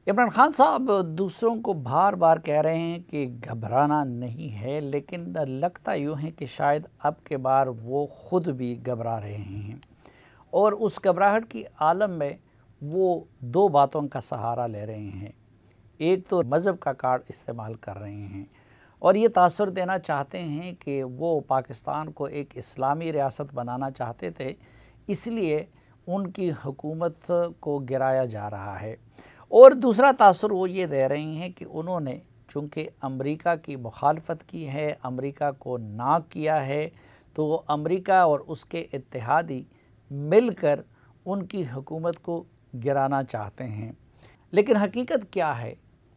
इमरान खान साहब दूसरों को बार बार कह रहे हैं कि घबराना नहीं है, लेकिन लगता यूँ है कि शायद अब के बार वो ख़ुद भी घबरा रहे हैं और उस घबराहट की आलम में वो दो बातों का सहारा ले रहे हैं। एक तो मज़हब का कार्ड इस्तेमाल कर रहे हैं और ये तासुर देना चाहते हैं कि वो पाकिस्तान को एक इस्लामी रियासत बनाना चाहते थे, इसलिए उनकी हुकूमत को गिराया जा रहा है। और दूसरा तासुर वो ये दे रही हैं कि उन्होंने चूँकि अमेरिका की मुखालफत की है, अमेरिका को ना किया है, तो वो अमेरिका और उसके इत्तेहादी मिलकर उनकी हुकूमत को गिराना चाहते हैं। लेकिन हकीकत क्या है?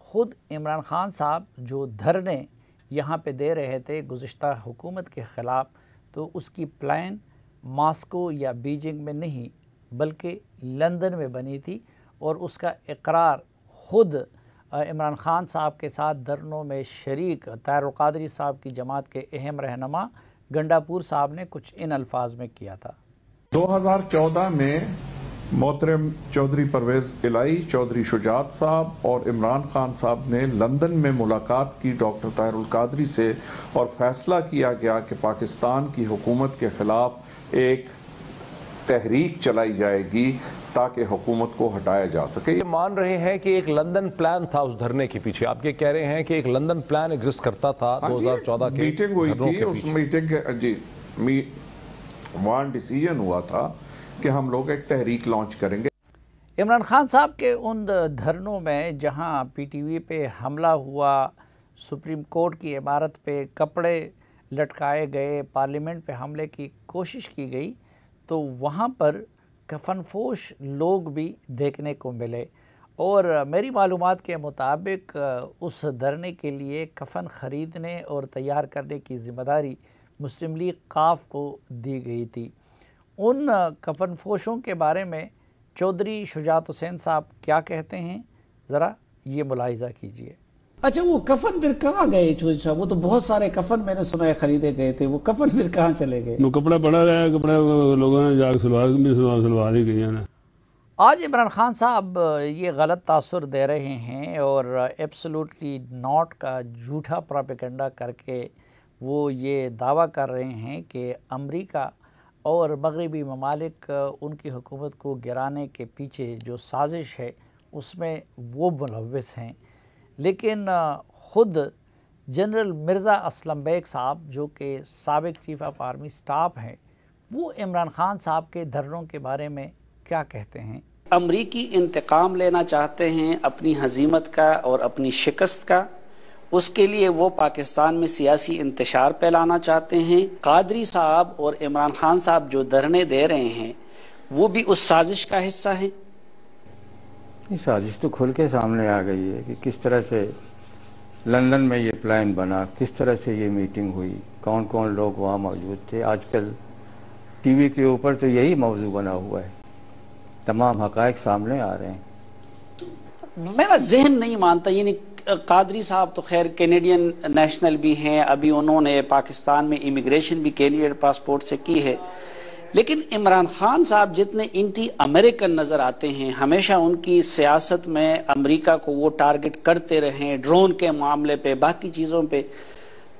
ख़ुद इमरान खान साहब जो धरने यहाँ पे दे रहे थे गुज़िश्ता हुकूमत के ख़िलाफ़, तो उसकी प्लान मॉस्को या बीजिंग में नहीं बल्कि लंदन में बनी थी और उसका इकरार ख़ुद इमरान खान साहब के साथ धरनों में शरीक ताहिरुल क़ादरी साहब की जमात के अहम रहनुमा गंडापुर साहब ने कुछ इन अल्फाज में किया था। 2014 में मोहतरम चौधरी परवेज़ इलाही, चौधरी शुजात साहब और इमरान खान साहब ने लंदन में मुलाकात की डॉक्टर ताहिरुल क़ादरी से और फैसला किया गया कि पाकिस्तान की हुकूमत के ख़िलाफ़ एक तहरीक चलाई जाएगी ताकि हुकूमत को हटाया जा सके। ये मान रहे हैं कि एक लंदन प्लान था उस धरने के पीछे। आप ये कह रहे हैं कि एक लंदन प्लान एग्जिस्ट करता था 2014 के मीटिंग हुई थी, उस मीटिंग के वहाँ डिसीजन हुआ था कि हम लोग एक तहरीक लॉन्च करेंगे। इमरान खान साहब के उन धरनों में जहाँ पीटीवी पे हमला हुआ, सुप्रीम कोर्ट की इमारत पे कपड़े लटकाए गए, पार्लियामेंट पे हमले की कोशिश की गई, तो वहाँ पर कफनफोश लोग भी देखने को मिले और मेरी मालूमात के मुताबिक उस धरने के लिए कफन ख़रीदने और तैयार करने की ज़िम्मेदारी मुस्लिम लीग काफ को दी गई थी। उन कफनफोशों के बारे में चौधरी शुजात हुसैन साहब क्या कहते हैं, ज़रा ये मुलाहिज़ा कीजिए। अच्छा, वो कफन फिर कहाँ गए चौधरी साहब? वो तो बहुत सारे कफन मैंने सुना है खरीदे गए थे, वो कफन फिर कहाँ चले गए? वो कपड़ा पड़ा रहा, कपड़ा लोगों ने जाकर सिलवा ही गया ना। आज इमरान खान साहब ये गलत तासुर दे रहे हैं और एब्सोल्युटली नॉट का झूठा प्रोपेगेंडा करके वो ये दावा कर रहे हैं कि अमेरिका और मगरबी ममालिक उनकी हुकूमत को गिराने के पीछे जो साजिश है उसमें वो मुलव्विस हैं। लेकिन ख़ुद जनरल मिर्ज़ा असलम बेग साहब जो कि साबिक चीफ़ ऑफ आर्मी स्टाफ हैं, वो इमरान खान साहब के धरनों के बारे में क्या कहते हैं? अमरीकी इंतकाम लेना चाहते हैं अपनी हजीमत का और अपनी शिकस्त का, उसके लिए वो पाकिस्तान में सियासी इंतशार फैलाना चाहते हैं। कादरी साहब और इमरान खान साहब जो धरने दे रहे हैं वो भी उस साजिश का हिस्सा हैं। ये साजिश तो खुल के सामने आ गई है कि किस तरह से लंदन में ये प्लान बना, किस तरह से ये मीटिंग हुई, कौन कौन लोग वहाँ मौजूद थे। आजकल टीवी के ऊपर तो यही मौजू बना हुआ है, तमाम हक़ाइक़ सामने आ रहे हैं। मेरा जहन नहीं मानता, यानी कादरी साहब तो खैर कैनेडियन नेशनल भी हैं, अभी उन्होंने पाकिस्तान में इमिग्रेशन भी कैनेडियन पासपोर्ट से की है, लेकिन इमरान खान साहब जितने एंटी अमेरिकन नज़र आते हैं, हमेशा उनकी सियासत में अमेरिका को वो टारगेट करते रहे, ड्रोन के मामले पे, बाकी चीज़ों पे,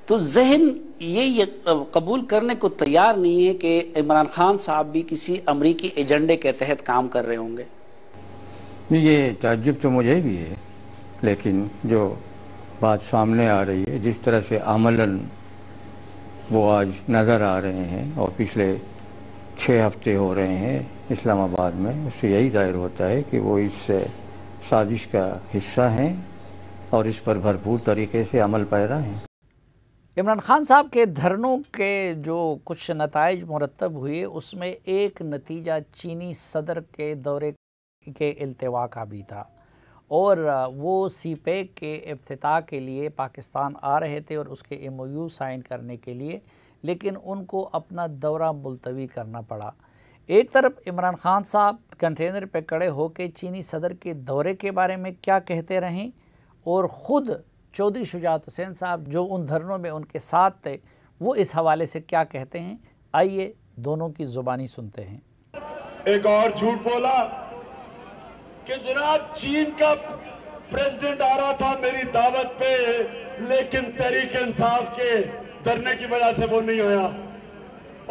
तो जहन ये कबूल करने को तैयार नहीं है कि इमरान खान साहब भी किसी अमेरिकी एजेंडे के तहत काम कर रहे होंगे। ये ताज्जुब तो मुझे भी है, लेकिन जो बात सामने आ रही है, जिस तरह से अमलन वो आज नज़र आ रहे हैं और पिछले 6 हफ्ते हो रहे हैं इस्लामाबाद में, उससे यही जाहिर होता है कि वो इस साजिश का हिस्सा हैं और इस पर भरपूर तरीके से अमल पैरा हैं। इमरान खान साहब के धरनों के जो कुछ नताइज मुरतब हुए, उसमें एक नतीजा चीनी सदर के दौरे के इल्तिवा का भी था और वो सीपेक के इफ्तिताह के लिए पाकिस्तान आ रहे थे और उसके MOU साइन करने के लिए, लेकिन उनको अपना दौरा मुलतवी करना पड़ा। एक तरफ इमरान खान साहब कंटेनर पे खड़े होकर चीनी सदर के दौरे के बारे में क्या कहते रहें और ख़ुद चौधरी शुजात हुसैन साहब जो उन धरनों में उनके साथ थे वो इस हवाले से क्या कहते हैं, आइए दोनों की ज़ुबानी सुनते हैं। एक और झूठ बोला कि जनाब चीन का प्रेसिडेंट आ रहा था मेरी दावत पे, लेकिन तहरीक इंसाफ के धरने की वजह से वो नहीं होया।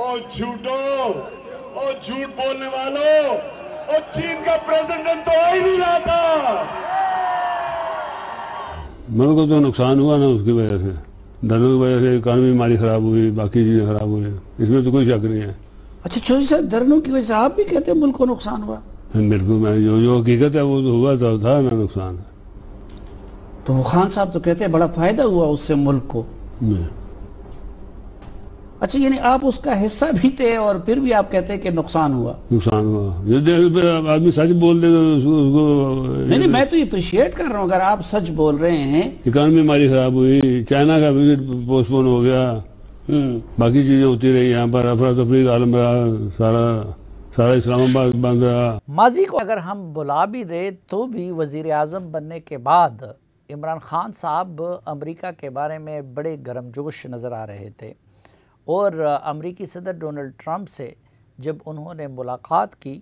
और झूठो और झूठ बोलने वालों, और चीन का प्रेसिडेंट तो आ ही नहीं रहा था। मुल्क को तो नुकसान हुआ ना उसकी वजह से, धरनों की वजह से इकॉनमी हमारी खराब हुई, बाकी चीजें खराब हुई, इसमें तो कोई शक नहीं है। अच्छा चौधरी साहब, धरनों की वजह से आप भी कहते हैं मुल्क को नुकसान हुआ? बिल्कुल, मैं जो हकीकत है वो तो हुआ था ना नुकसान। तो खान साहब तो कहते हैं बड़ा फायदा हुआ उससे मुल्क को। अच्छा, यानी आप उसका हिस्सा भी थे और फिर भी आप कहते हैं कि नुकसान हुआ? नुकसान हुआ, यदि आदमी सच बोल दे तो उसको नहीं, मैं तो अप्रिशिएट कर रहा हूँ अगर आप सच बोल रहे हैं। इकॉनमी हमारी खराब हुई, चाइना का विजिट पोस्टपोन हो गया, बाकी चीजें होती रही, यहाँ पर अफरा तफरी का आलम रहा, सारा इस्लामाबाद बंद रहा। माजी को अगर हम बुला भी दे तो भी वज़ीर आज़म बनने के बाद इमरान खान साहब अमेरिका के बारे में बड़े गर्मजोश नज़र आ रहे थे, और अमेरिकी सदर डोनाल्ड ट्रंप से जब उन्होंने मुलाकात की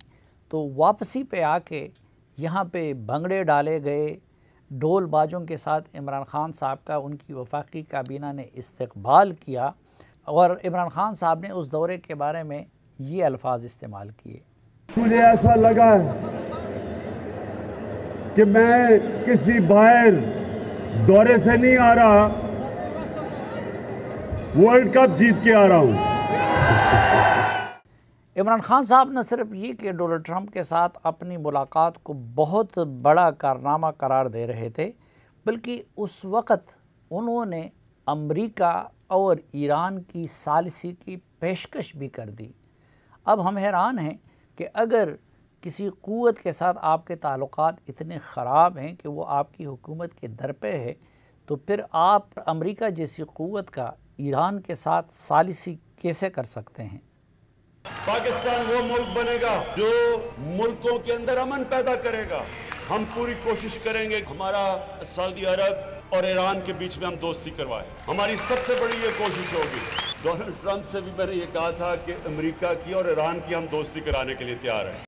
तो वापसी पे आके यहाँ पे भंगड़े डाले गए, ढोल बाजों के साथ इमरान खान साहब का उनकी वफाकी काबीना ने इस्तकबाल किया, और इमरान खान साहब ने उस दौरे के बारे में ये अल्फाज इस्तेमाल किए। मुझे ऐसा लगा कि मैं किसी बाहर दौरे से नहीं आ रहा, वर्ल्ड कप जीत के आ रहा हूं। इमरान खान साहब न सिर्फ ये कि डोनाल्ड ट्रंप के साथ अपनी मुलाकात को बहुत बड़ा कारनामा करार दे रहे थे, बल्कि उस वक़्त उन्होंने अमेरिका और ईरान की सालिसी की पेशकश भी कर दी। अब हम हैरान हैं कि अगर किसी क़ुव्वत के साथ आपके ताल्लुकात इतने ख़राब हैं कि वो आपकी हुकूमत के दर पे है, तो फिर आप अमेरिका जैसी क़ुव्वत का ईरान के साथ सालिसी कैसे कर सकते हैं? पाकिस्तान वो मुल्क बनेगा जो मुल्कों के अंदर अमन पैदा करेगा। हम पूरी कोशिश करेंगे हमारा सऊदी अरब और ईरान के बीच में हम दोस्ती करवाएं, हमारी सबसे बड़ी ये कोशिश होगी। डोनाल्ड ट्रंप से भी मैंने ये कहा था कि अमेरिका की और ईरान की हम दोस्ती कराने के लिए तैयार हैं।